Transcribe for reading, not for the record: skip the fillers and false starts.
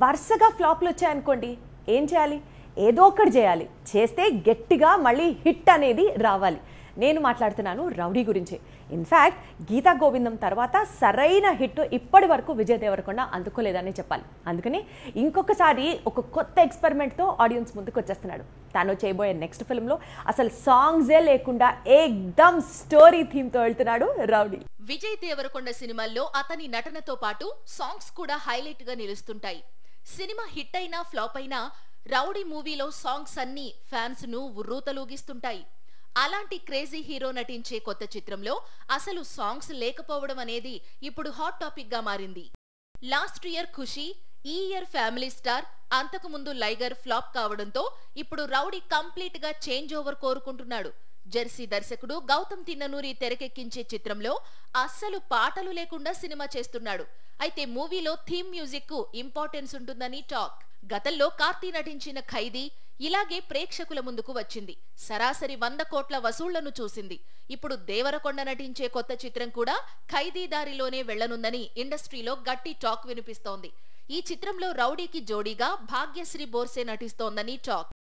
వరుసగా ఫ్లాప్లు వచ్చాయనుకోండి, ఏం చేయాలి? ఏదో ఒకటి చేయాలి. చేస్తే గట్టిగా మళ్ళీ హిట్ అనేది రావాలి. నేను మాట్లాడుతున్నాను రౌడీ గురించి. ఇన్ఫ్యాక్ట్ గీతా గోవిందం తర్వాత సరైన హిట్ ఇప్పటి వరకు విజయ్ దేవరకొండ అందుకోలేదని చెప్పాలి. అందుకని ఇంకొకసారి ఒక కొత్త ఎక్స్పెరిమెంట్తో ఆడియన్స్ ముందుకు వచ్చేస్తున్నాడు. తాను చేయబోయే నెక్స్ట్ ఫిల్మ్లో అసలు సాంగ్సే లేకుండా ఏకదమ్ స్టోరీ థీమ్తో వెళ్తున్నాడు రౌడీ. విజయ్ దేవరకొండ సినిమాల్లో అతని నటనతో పాటు సాంగ్స్ కూడా హైలైట్ గా నిలుస్తుంటాయి. సినిమా హిట్ అయినా ఫ్లాప్ అయినా రౌడీ మూవీలో సాంగ్స్ అన్ని ఫ్యాన్స్ ను ఉర్రూతలూగిస్తుంటాయి. అలాంటి క్రేజీ హీరో నటించే కొత్త చిత్రంలో అసలు సాంగ్స్ లేకపోవడం అనేది ఇప్పుడు హాట్ టాపిక్ గా మారింది. లాస్ట్ ఇయర్ ఖుషి, ఈ ఇయర్ ఫ్యామిలీ స్టార్, అంతకుముందు లైగర్ ఫ్లాప్ కావడంతో ఇప్పుడు రౌడీ కంప్లీట్ గా చేంజ్ ఓవర్ కోరుకుంటున్నాడు. జెర్సీ దర్శకుడు గౌతమ్ తిన్ననూరి తెరకెక్కించే చిత్రంలో అస్సలు పాటలు లేకుండా సినిమా చేస్తున్నాడు. అయితే మూవీలో థీమ్ మ్యూజిక్ కు ఇంపార్టెన్స్ ఉంటుందని టాక్. గతంలో కార్తీ నటించిన ఖైదీ ఇలాగే ప్రేక్షకుల ముందుకు వచ్చింది. సరాసరి 100 కోట్ల వసూళ్లను చూసింది. ఇప్పుడు దేవరకొండ నటించే కొత్త చిత్రం కూడా ఖైదీ దారిలోనే వెళ్లనుందని ఇండస్ట్రీలో గట్టి టాక్ వినిపిస్తోంది. ఈ చిత్రంలో రౌడీకి జోడీగా భాగ్యశ్రీ బోర్సే నటిస్తోందని టాక్.